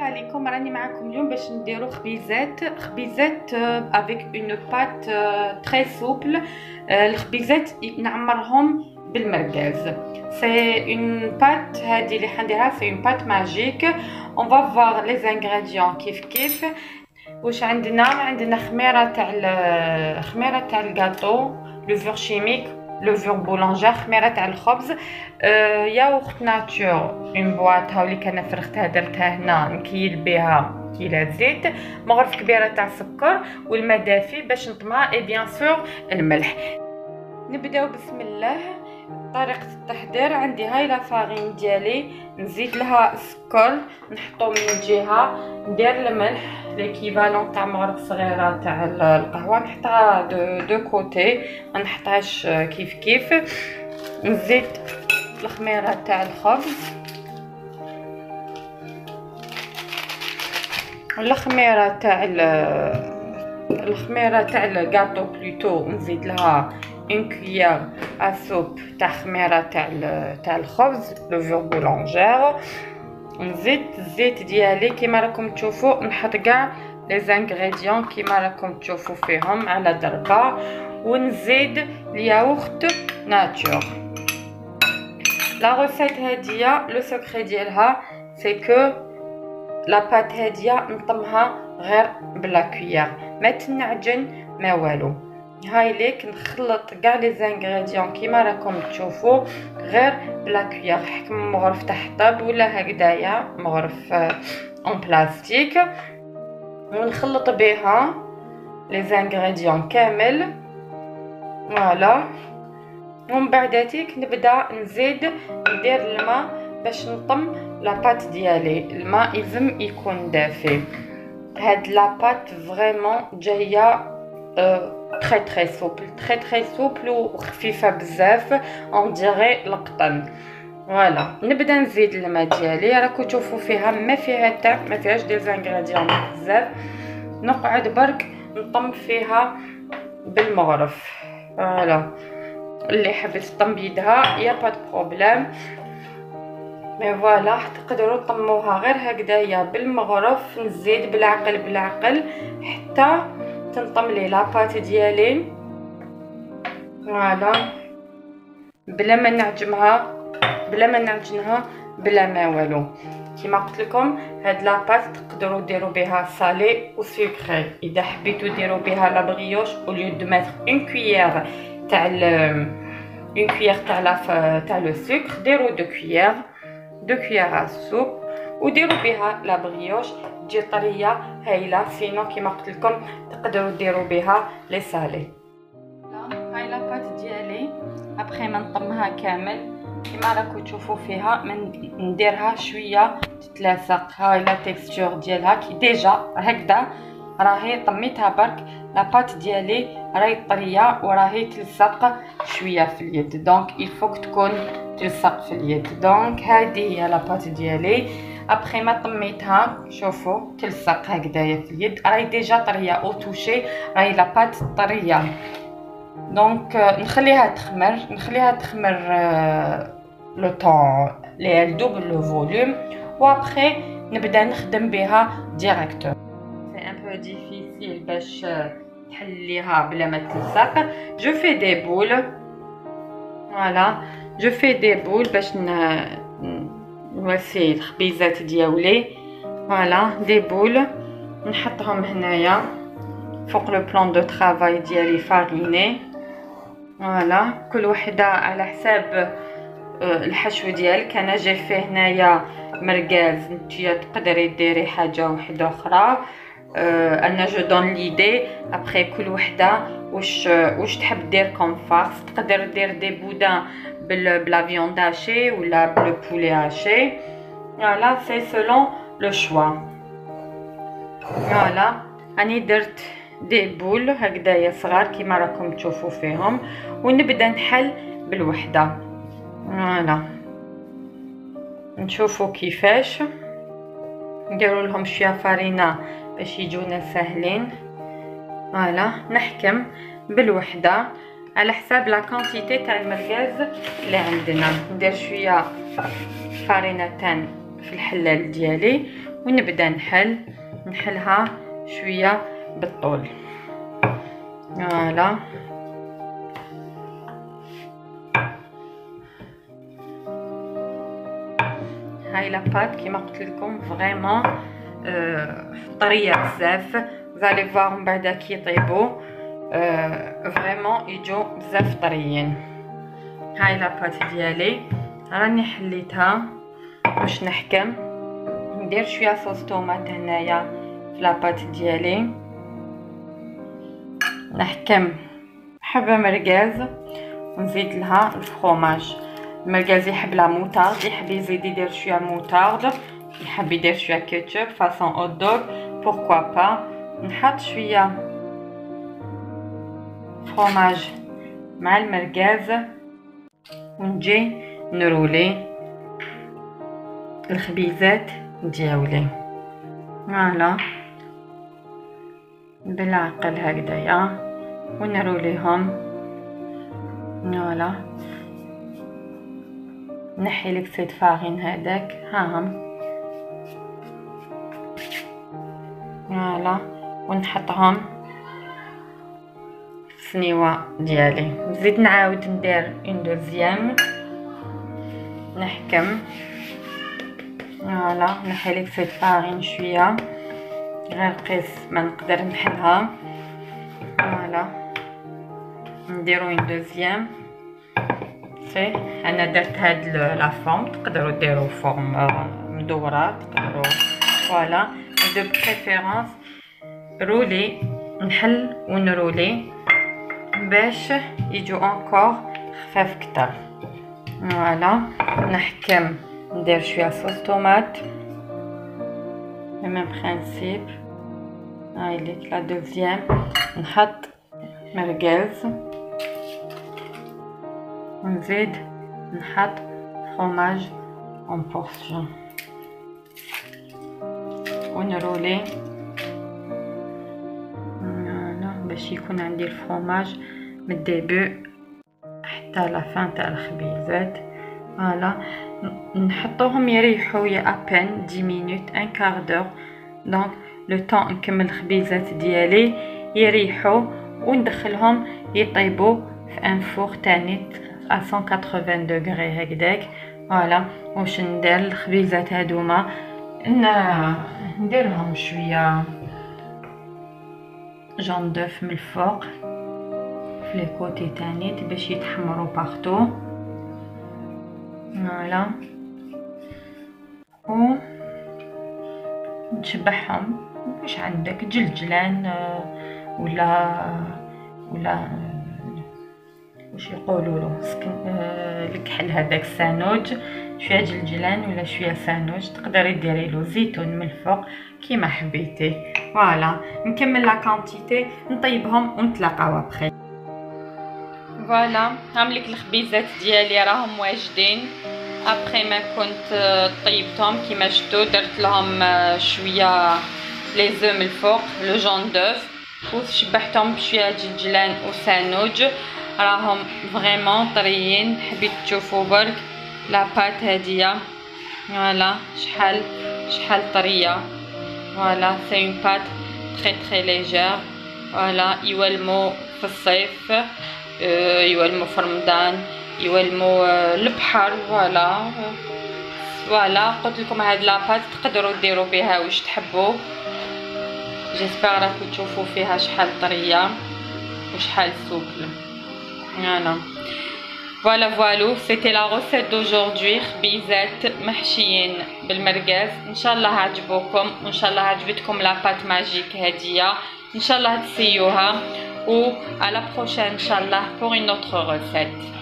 عليكم. راني معكم اليوم باش نديرو خبيزات افيك اون بات تري سوبل. الخبيزات نعمرهم بالمرقاز. سي اون بات هذه اللي حنديرها، سي اون بات ماجيك. اون فا فوار لي زانغريديون كيف واش عندنا خميره تاع الجاتو، لوفور شيميك، لوفور بولونجير، خميره تاع الخبز، ياغورت ناتور اون بواط هاولي كان فرختها درتها هنا نكيل بها كيلة زيت، مغرف كبيره تاع سكر والماء دافي باش نطمع، اي بيان سور الملح. نبداو بسم الله. طريقه التحضير: عندي هاي لا فارين ديالي، نزيد لها السكر نحطو من جهه، ندير الملح ليكيفالون تاع مغرف صغيره تاع القهوه، نحطها دو كوتي، ما نحطهاش كيف. نزيد الخميره تاع الخبز، الخميره تاع الجاتو بلوتو، نزيد لها اون كويير ا سوب تاع خميره تاع الخبز، لوفور بولونجير. نزيد الزيت ديالي كيما راكم تشوفوا، نحط كاع لي زانغريديون كيما راكم تشوفوا فيهم على ضربه، ونزيد الياغورت ناتور. لا روسيت هاديه لو سكري ديالها سي كو لا بات هاديه نطمها غير بلا كويير، ما تنعجن ما والو. هاي ليك نخلط كاع لي زانغريديون كيما راكم تشوفوا غير بلا كويير، حكم مغرف تاع حطب ولا هكذايا مغرف اون بلاستيك، ونخلط بها لي زانغريديون كامل. فوالا. ومن بعداتيك نبدا نزيد ندير الماء باش نطم لاباط ديالي. الماء لازم يكون دافي. هاد لاباط فريمون جايه تري سوبل وخفيفه بزاف، اون ديغي القطن. فوالا. نبدا نزيد الماء ديالي، راكم تشوفوا فيها ما فيهاش دي زانغريديون بزاف، نقعد برك نطم فيها بالمغرف. فوالا. اللي حب يطم بيدها يا با بروبليم، مي فوالا تقدروا تطموها غير هكذايا بالمغرف. نزيد بالعقل حتى تنطم لي لاباط ديالي. فوالا. بلا ما نعجنها بلا ما والو. كيما قلت لكم هاد لاباط تقدروا ديروا بها صالي و سكري. اذا حبيتوا ديروا بها لا بريوش، او ليو دو ميتر اون كويير تاع لو سكر، ديروا دو كويير سوب وديروا بها لا بريوش، تجي طريه هايله. سينو كيما قلت لكم تقدروا ديروا بها لي صالي. هاي لاباط ديالي ابخي ما نطمها كامل كيما راكم تشوفوا فيها، من نديرها شويه تتلاصق. هاي لا تيكستور ديالها كي ديجا هكذا راهي طميتها برك. لاباط ديالي راهي طريه وراهي تلصق شويه في اليد، دونك الفوك تكون تلصق في اليد. دونك هذه هي لاباط ديالي ابخي ما طميتها، شوفوا تلصق هكذايا في اليد، راهي ديجا طريه او توشي، راهي لاباط طريه. دونك نخليها تخمر لو طون لي دوبل لو فوليوم، وابخي نبدا نخدم بها ديريكتور. سي ان بو ديفيسيل باش تحليها بلا ما تلصق. جو في دي بول. فوالا. جو في دي بول باش نوسي الخبيزات ديالي. فوالا. دي بول نحطهم هنايا فوق لو بلان دو طرافاي ديالي فاريني. فوالا. كل وحده على حساب الحشو ديالك. انا جاي فيه هنايا مرقاز، نتيا تقدري ديري حاجه وحده اخرى. انا جو دون ليدي ابخي كل وحده واش تحب دير كوم فارس. تقدر دير دي بودان بلا فيوند هاشي ولا بلو بولي هاشي. فوالا. سي سولون لو شوا. فوالا. راني درت دي بول هكذايا صغار كيما راكم تشوفوا فيهم، ونبدا نحل بالوحده. فوالا. نشوفوا كيفاش نديروا لهم شويه فارينه باش يجونا ساهلين. فوالا. نحكم بالوحده على حساب لا كونتيتي تاع المرقاز اللي عندنا. ندير شويه فارينه تان في الحلال ديالي ونبدا نحلها شويه بالطول. فوالا هاي لاباط كيما قلت لكم فريمون طريه بزاف. فالي فوار من بعد كي يطيبوا فريمون يجوا بزاف طريين. هاي لاباط ديالي راني حليتها باش نحكم. ندير شويه صوص طوماط هنايا في لاباط ديالي، نحكم حبه مرقاز ونزيد لها الفرomاج. المرقاز يحب لا موطارد، يحب يزيد يدير شويه موطارد، يحب يدير شويه كيتشوب فاصون هوت دوغ بوركوا با. نحط شويه فرomاج مع المرقاز ونجي نرولي الخبيزات ديالي. فوالا بالعقل هكذايا ونروليهم. فوالا نحي لكسيد فارين هذاك هاهم. فوالا ونحطهم في السنيوه ديالي. نزيد نعاود ندير اون دوزيام نحكم. فوالا نحي لكسيد فارين شويه غير قيس ما نقدر نحلها. فوالا نديرو اون دوزيام. سي انا درت هاد لا فورم، تقدروا ديروا فورم مدوره تقدروا. فوالا دو بريفيرونس رولي، نحل ونرولي باش يجو انكور خفاف كتر. فوالا نحكم ندير شويه صوص طوماط le même principe. هاي ليك لا دوزيام. نحط مرقاز ونزيد نحط فرomاج اون بورسيون ونرولي. فوالا باش يكون عندي الفرomاج من الديبو حتى لا فان تاع الخبيزات. فوالا نحطوهم يريحوا يا ابان 10 مينوت ان كار دور. دونك لو طون نكمل الخبيزات ديالي يريحوا وندخلهم يطيبوا في ان فور تاني à 180 دوغري هكذاك. فوالا واش ندير الخبيزات هادوما نديرهم شويه جون دوف من الفوق في لي كوتي تاني باش يتحمروا بارتو. فوالا و نشبعهم واش عندك جلجلان ولا واش يقولوا له الكحل هذاك سانوج، شويه جلجلان ولا شويه سانوج. تقدري ديري له زيتون من الفوق كيما حبيتي. فوالا نكمل لا كونتيتي نطيبهم ونتلاقاو ابخي. فوالا هاملك الخبيزات ديالي راهم واجدين ابخي ما كنت طيبتهم كيما شفتوا. درت لهم شويه لي زو من الفوق لو جون دوف وشبحتهم بشويه جلجلان وسانوج. راهم فريمون طريين. حبيت تشوفوا برك لاباط هاديه. فوالا شحال طريه. فوالا سي اون بات تري تري ليجير. فوالا يولمو في الصيف، يولمو في رمضان، يولمو البحر. فوالا قلت لكم هاد لاباط تقدروا ديروا بها واش تحبوا. جيسبر راكم تشوفوا فيها شحال طريه وشحال سوبل. Voilà, c'était la recette d'aujourd'hui. خبيزات محشيين بالمرقاز. ان شاء الله عجبوكم وان شاء الله عجبتكم لا بات ماجيك هديه. ان شاء الله تسيوها و à la prochaine ان شاء الله pour une autre recette.